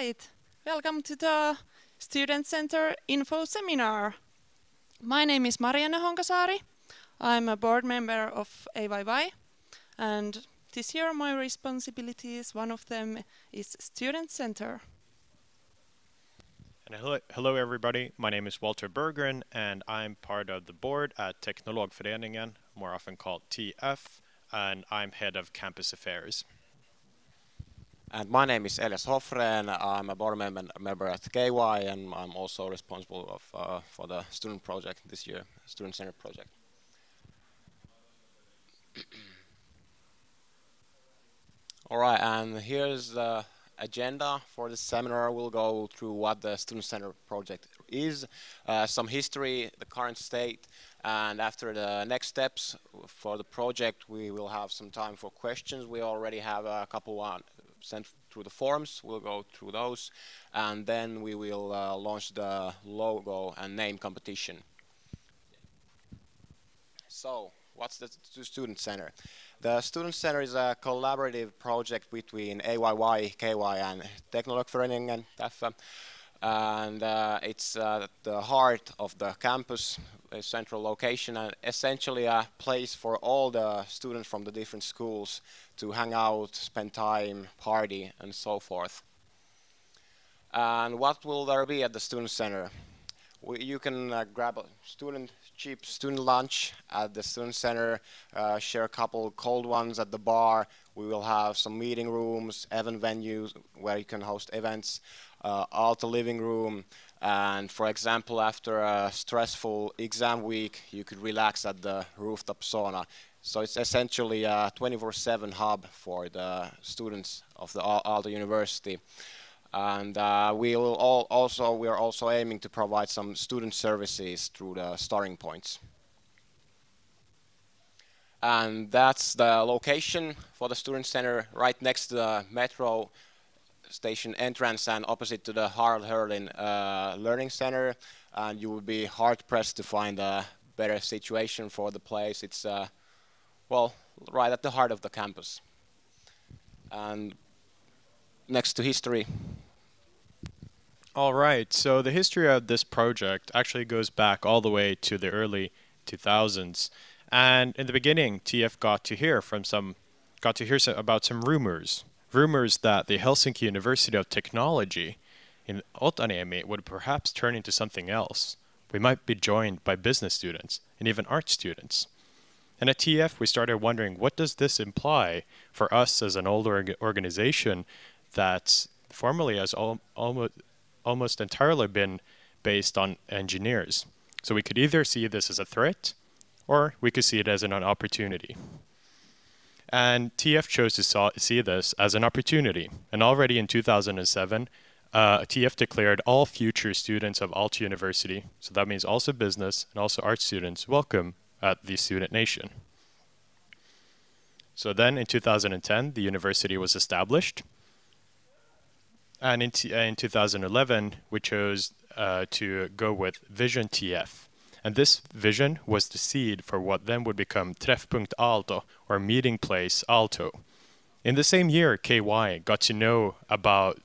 right, welcome to the Student Center Info Seminar. My name is Marianne Honkasaari. I'm a board member of AYY, and this year my responsibilities, one of them is Student Center. And hello everybody, my name is Walter Berggren and I'm part of the board at Teknologföreningenin, more often called TF, and I'm head of campus affairs. And my name is Elias Hoffren. I'm a board member at KY, and I'm also responsible for the student project this year, Student Center project. All right, and here's the agenda for the seminar. We'll go through what the Student Center project is, some history, the current state, and after the next steps for the project, we will have some time for questions. We already have a couple sent through the forums. We'll go through those, and then we will launch the logo and name competition. So, what's the Student Center? The Student Center is a collaborative project between AYY, KY, and Teknologföreningenin, and it's the heart of the campus, a central location, and essentially a place for all the students from the different schools to hang out, spend time, party, and so forth. And what will there be at the Student Center? You can grab a cheap student lunch at the Student Center, share a couple cold ones at the bar. We will have some meeting rooms, event venues where you can host events, Aalto living room, and for example, after a stressful exam week, you could relax at the rooftop sauna. So it's essentially a 24/7 hub for the students of the Aalto University. And we are also aiming to provide some student services through the starting points. And that's the location for the Student Center, right next to the metro station entrance and opposite to the Harald Herlinin Learning Center. And you will be hard-pressed to find a better situation for the place. It's, well, right at the heart of the campus. And next to history. All right, so the history of this project actually goes back all the way to the early 2000s. And in the beginning, TF got to hear about some rumors that the Helsinki University of Technology in Otaniemen would perhaps turn into something else. We might be joined by business students and even art students. And at TF, we started wondering, what does this imply for us as an older organization that's formerly has almost entirely been based on engineers? So we could either see this as a threat, or we could see it as an opportunity. And TF chose to see this as an opportunity. And already in 2007, TF declared all future students of Aalto University, so that means also business and also art students, welcome at the Student Nation. So then in 2010, the university was established. And in 2011, we chose to go with Vision TF. And this vision was the seed for what then would become Träffpunkt Aalto, or Meeting Place Aalto. In the same year, KY got to know about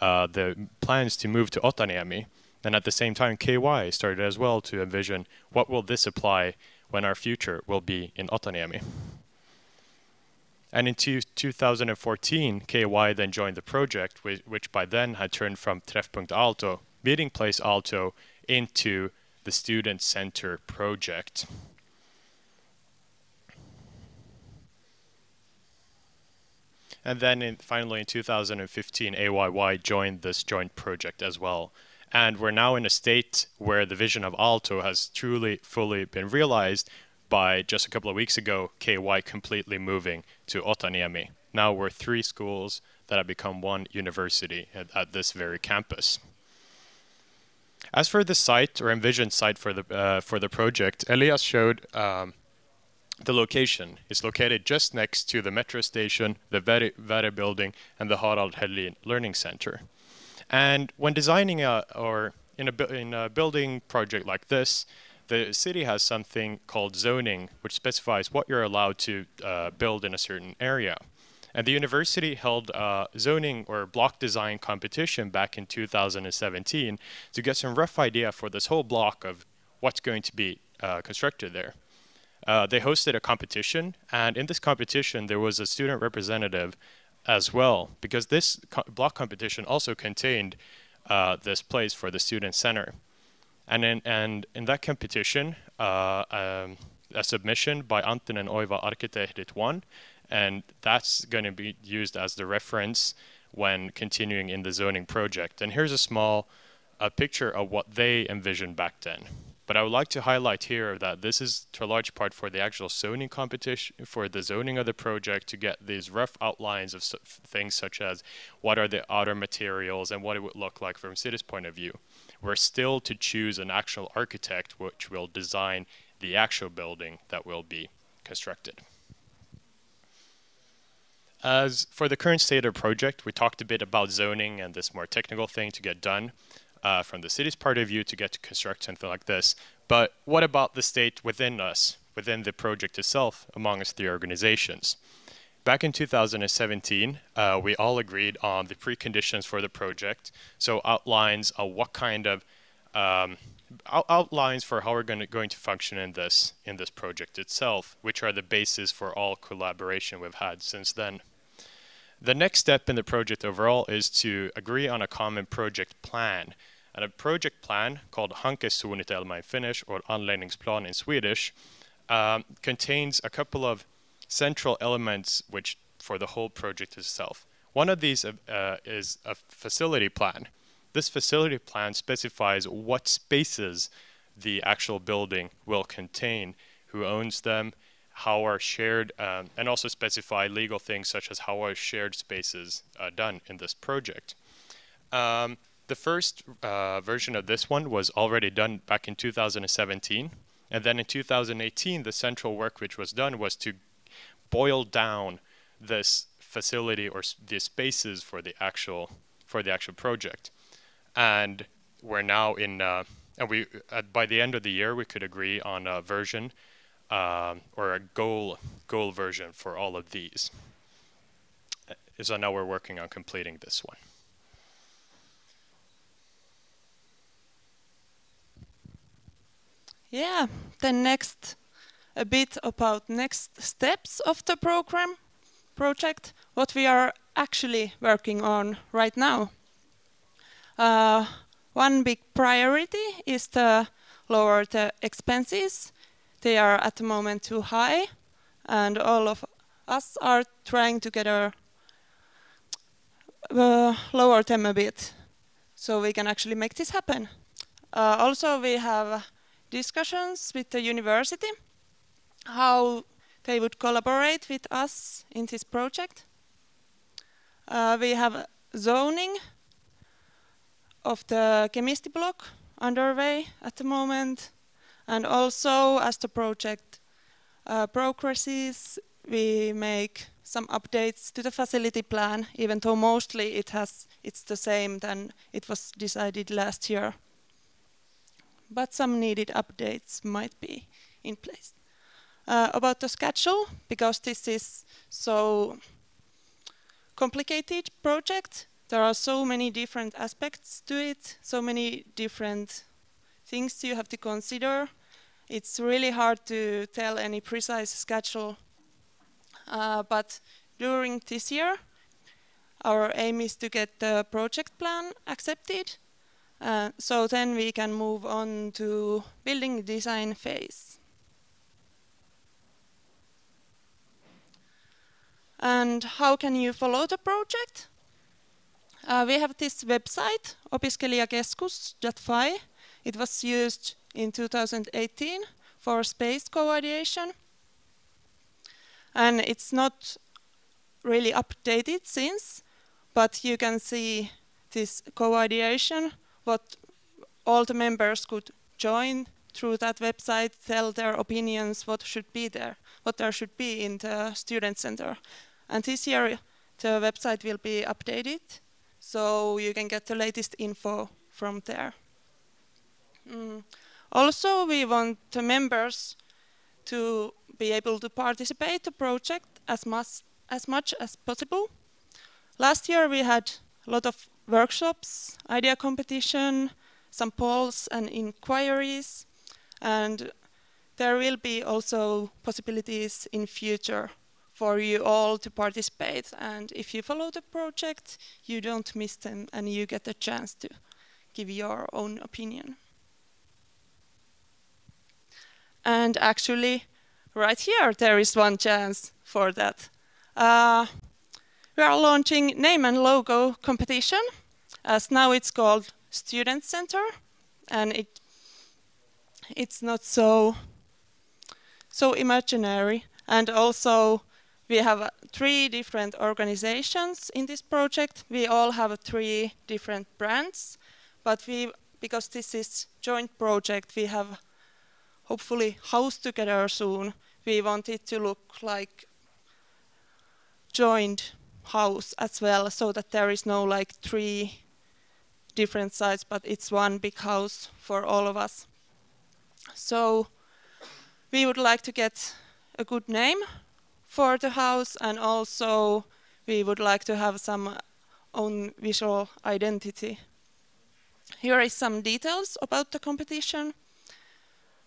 the plans to move to Otaniemen. And at the same time, KY started as well to envision what will this apply when our future will be in Otaniemen. And in 2014, KY then joined the project, which by then had turned from Träffpunkt Aalto, Meeting Place Aalto, into the Student Center project. And then finally in 2015, AYY joined this joint project as well. And we're now in a state where the vision of Aalto has truly, fully been realized by just a couple of weeks ago, KY completely moving to Otaniemen. Now we're 3 schools that have become 1 university at this very campus. As for the site, or envisioned site for the project, Elias showed the location. It's located just next to the metro station, the viereen building, and the Harald Herlinin Learning Center. And when designing in a building project like this, the city has something called zoning, which specifies what you're allowed to build in a certain area. And the university held a zoning or block design competition back in 2017 to get some rough idea for this whole block of what's going to be constructed there. They hosted a competition, and in this competition there was a student representative as well, because this block competition also contained this place for the student center. And in that competition, a submission by Antti and Oiva Arkkitehdit won, and that's going to be used as the reference when continuing in the zoning project. And here's a small picture of what they envisioned back then. But I would like to highlight here that this is to a large part for the actual zoning competition, for the zoning of the project, to get these rough outlines of things such as what are the outer materials and what it would look like from city's point of view. We're still to choose an actual architect which will design the actual building that will be constructed. As for the current state of the project, we talked a bit about zoning and this more technical thing to get done from the city's point of view to get to construct something like this. But what about the state within us, within the project itself, among us three organizations? Back in 2017, we all agreed on the preconditions for the project. So outlines of what kind of outlines for how we're going to function in this project itself, which are the basis for all collaboration we've had since then. The next step in the project overall is to agree on a common project plan. And a project plan, called Hankesuunnitelma in Finnish or Anläggningsplan in Swedish, contains a couple of central elements which for the whole project itself. One of these is a facility plan. This facility plan specifies what spaces the actual building will contain, who owns them, how are shared, and also specify legal things such as how are shared spaces done in this project. The first version of this one was already done back in 2017, and then in 2018 the central work which was done was to boil down this facility or the spaces for the actual project. And we're now in, by the end of the year, we could agree on a version or a goal version for all of these. So now we're working on completing this one. Yeah, then next, a bit about next steps of the project, what we are actually working on right now. One big priority is to lower the expenses. They are at the moment too high, and all of us are trying together lower them a bit, so we can actually make this happen. Also, we have discussions with the university, how they would collaborate with us in this project. We have zoning of the chemistry block underway at the moment, and also as the project progresses, we make some updates to the facility plan, even though mostly it's the same than it was decided last year. But some needed updates might be in place. About the schedule, because this is so complicated project, there are so many different aspects to it, so many different things you have to consider. It's really hard to tell any precise schedule. But during this year, our aim is to get the project plan accepted. So then we can move on to building design phase. And how can you follow the project? We have this website, Opiskelijakeskus.fi. It was used in 2018 for space co-ideation. And it's not really updated since, but you can see this co-ideation, what all the members could join through that website, tell their opinions, what should be there, what there should be in the student center. And this year the website will be updated, so you can get the latest info from there. Also, we want the members to be able to participate in the project as as much as possible. Last year we had a lot of workshops, idea competition, some polls and inquiries, and there will be also possibilities in future for you all to participate. And if you follow the project, you don't miss them and you get a chance to give your own opinion. And actually, right here, there is one chance for that. We are launching name and logo competition, as now it's called Student Center, and it's not so imaginary. And also, we have 3 different organizations in this project. We all have 3 different brands, but because this is joint project, we have hopefully house together soon. We want it to look like joined house as well, so that there is no like 3 different sides, but it's one big house for all of us. So we would like to get a good name for the house, and also we would like to have some own visual identity. Here is some details about the competition.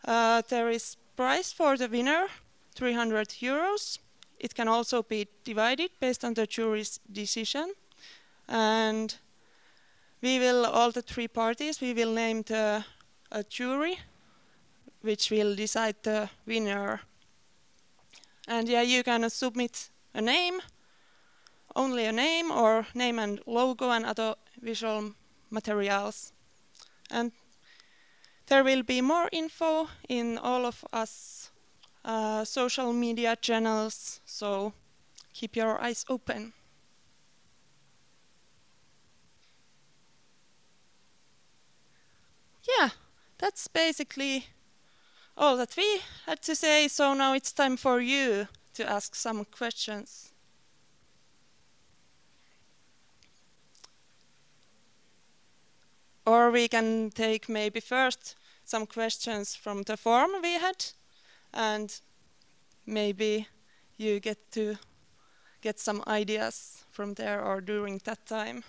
There is prize for the winner, 300 euros. It can also be divided based on the jury's decision. And we will, all the 3 parties, we will name a jury, which will decide the winner. And yeah, you can submit a name, only a name, or name and logo and other visual materials. And there will be more info in all of us social media channels, so keep your eyes open. Yeah, that's basically all that we had to say, so now it's time for you to ask some questions. Or we can take maybe first some questions from the form we had, and maybe you get to get some ideas from there or during that time.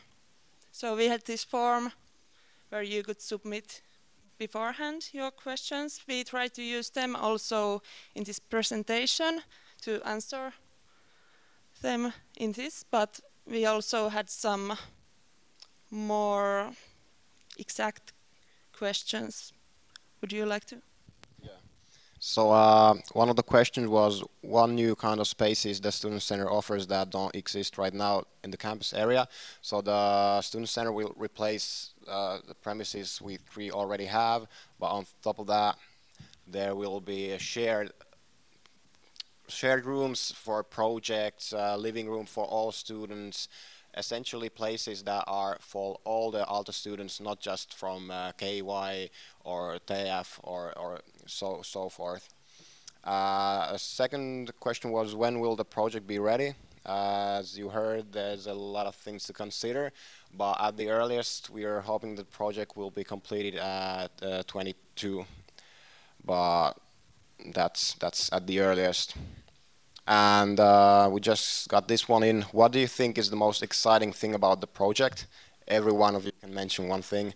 So we had this form where you could submit beforehand your questions. We try to use them also in this presentation to answer them in this, but we also had some more exact questions. Would you like to? Yeah. So one of the questions was one new kind of spaces the Student Center offers that don't exist right now in the campus area. So the Student Center will replace the premises we 3 already have, but on top of that there will be a shared rooms for projects, living room for all students, essentially places that are for all the Aalto students, not just from KY or TF or so forth. A second question was, when will the project be ready? As you heard, there's a lot of things to consider, but at the earliest we are hoping the project will be completed at 22, but that's at the earliest. And we just got this one in. What do you think is the most exciting thing about the project? Every one of you can mention one thing.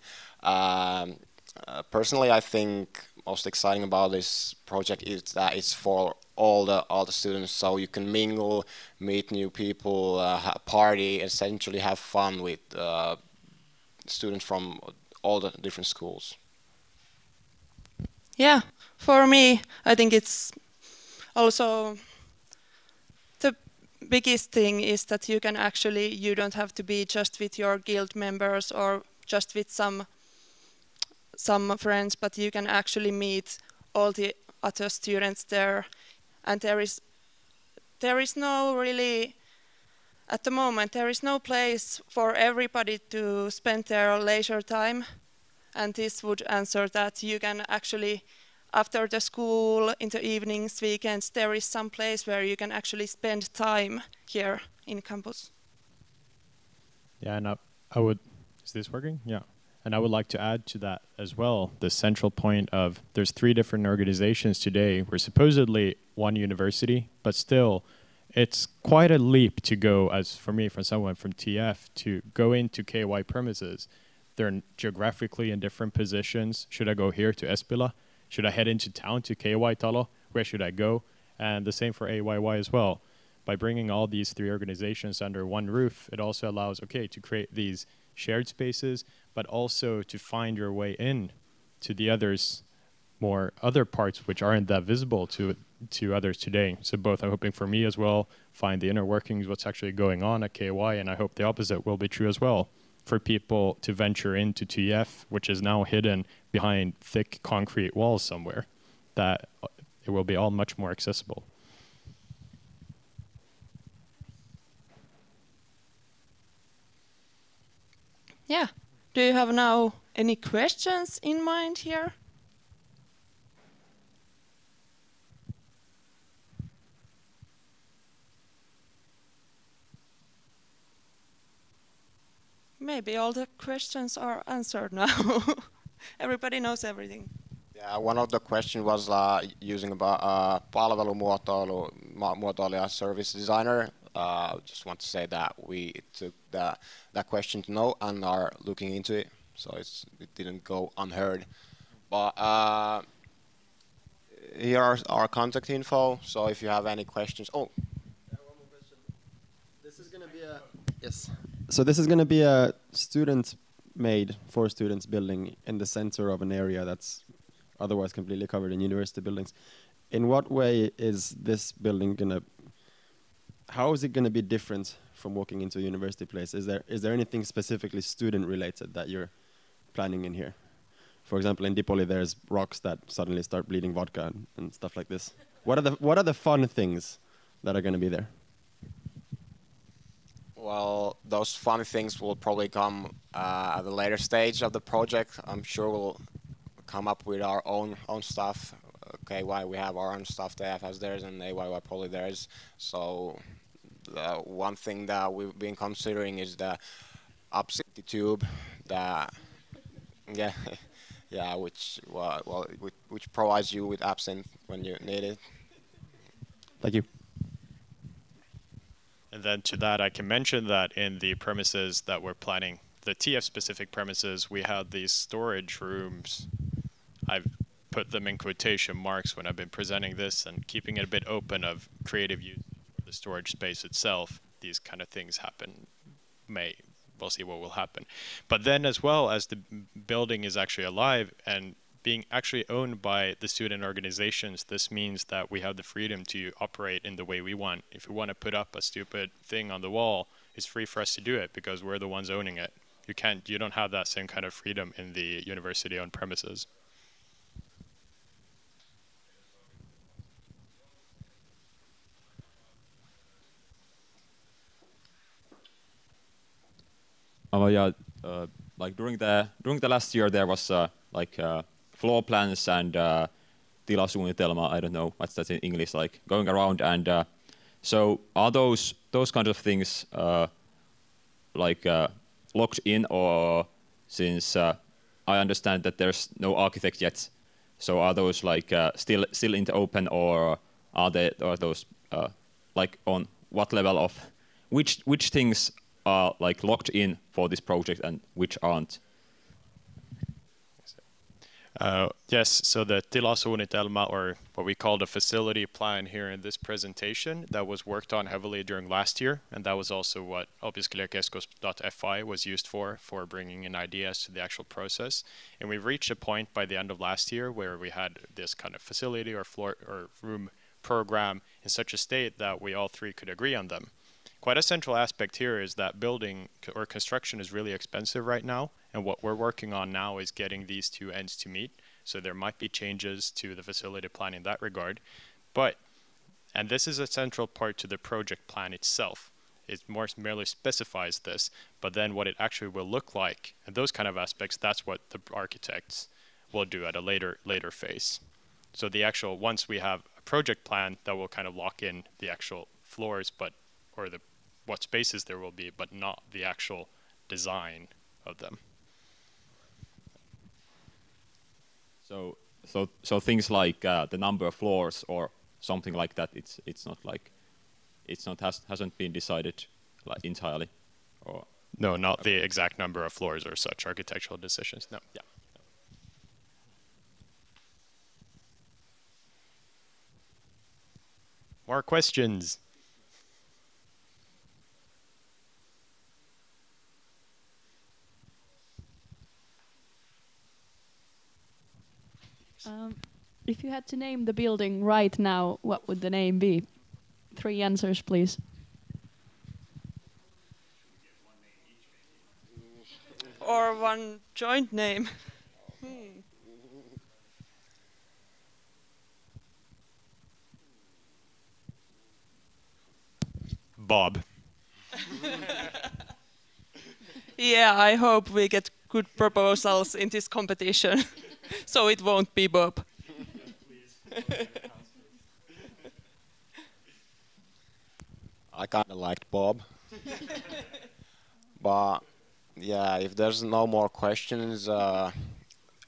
Personally, I think most exciting about this project is that it's for all the students, so you can mingle, meet new people, party, essentially have fun with students from all the different schools. Yeah, for me, I think it's also the biggest thing is that you can actually, you don't have to be just with your guild members or just with some friends, but you can actually meet all the other students there. And there is no really, at the moment, there is no place for everybody to spend their leisure time. And this would answer that you can actually, after the school, in the evenings, weekends, there is some place where you can actually spend time here in campus. Yeah, and I would, is this working? Yeah. And I would like to add to that as well, the central point of there's 3 different organizations today. We're supposedly one university, but still it's quite a leap to go, as for me, from someone from TF, to go into KY premises. They're geographically in different positions. Should I go here to Espila? Should I head into town to KY Talo? Where should I go? And the same for AYY as well. By bringing all these three organizations under one roof, it also allows, okay, to create these shared spaces, but also to find your way in to the other parts which aren't that visible to others today. So both I'm hoping for me as well, find the inner workings, what's actually going on at KY, and I hope the opposite will be true as well, for people to venture into TF, which is now hidden behind thick concrete walls somewhere, that it will be all much more accessible. Yeah. Do you have now any questions in mind here? Maybe all the questions are answered now. Everybody knows everything. Yeah, one of the questions was using about palvelumuotoilu as service designer. Just want to say that we took that question to note and are looking into it, so it didn't go unheard. But here are our contact info. So if you have any questions, one more question. This is going to be a yes. So this is going to be a student-made for students building in the center of an area that's otherwise completely covered in university buildings. In what way is this building going to? How is it going to be different from walking into a university place? Is there anything specifically student-related that you're planning in here? For example, in Dipoli, there's rocks that suddenly start bleeding vodka and stuff like this. What are the fun things that are going to be there? Well, those fun things will probably come at a later stage of the project. I'm sure we'll come up with our own stuff. KY, we have our own stuff. TF has theirs, and AYY probably theirs. So one thing that we've been considering is the absinthe tube, which provides you with absinthe when you need it. Thank you. And then to that, I can mention that in the premises that we're planning, the TF-specific premises, we had these storage rooms. I've put them in quotation marks when I've been presenting this and keeping it a bit open of creative use for the storage space itself. These kind of things happen. We'll see what will happen. But then as well as the building is actually alive and being actually owned by the student organizations, this means that we have the freedom to operate in the way we want. If we want to put up a stupid thing on the wall, it's free for us to do it because we're the ones owning it. You don't have that same kind of freedom in the university-owned premises. Like during the last year, there was floor plans and tilasuunnitelma. I don't know what's that in English, like going around. And so are those kind of things locked in, or since I understand that there's no architect yet, so are those still in the open, or are those on what level of which things are locked in for this project and which aren't? Yes, so the tilasuunnitelma, or what we call the facility plan here in this presentation, that was worked on heavily during last year, and that was also what Opiskelijakeskus.fi was used for bringing in ideas to the actual process. And we reached a point by the end of last year where we had this kind of facility or floor or room program in such a state that we all three could agree on them. Quite a central aspect here is that building or construction is really expensive right now, and what we're working on now is getting these two ends to meet. So there might be changes to the facility plan in that regard, and this is a central part to the project plan itself. It merely specifies this, but then what it actually will look like and those kind of aspects, that's what the architects will do at a later phase. So once we have a project plan, that will kind of lock in the actual floors, or what spaces there will be, but not the actual design of them. So things like the number of floors or something like that, it's not it's not hasn't been decided like entirely, or No, not the exact number of floors or such architectural decisions. No. Yeah. More questions? If you had to name the building right now, what would the name be? 3 answers, please. Or one joint name. Bob. Yeah, I hope we get good proposals in this competition, so it won't be Bob. I kind of liked Bob. But yeah, if there's no more questions,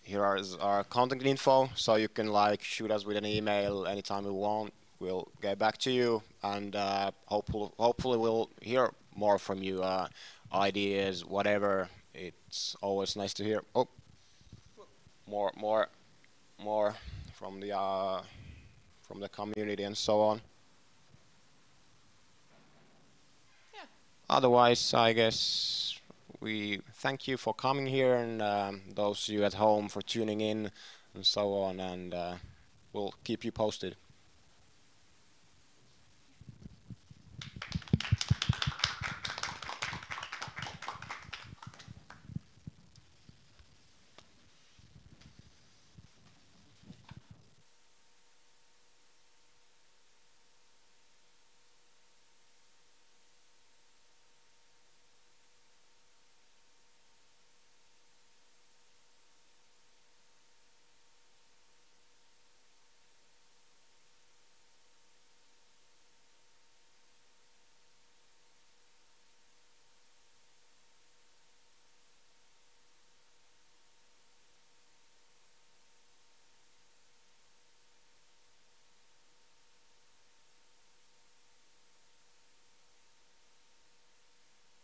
here is our contact info, so you can like shoot us with an email anytime you want. We'll get back to you, and hopefully we'll hear more from you, ideas, whatever. It's always nice to hear. Oh, more from the community and so on. Yeah. Otherwise, I guess we thank you for coming here, and those of you at home for tuning in and so on, and we'll keep you posted.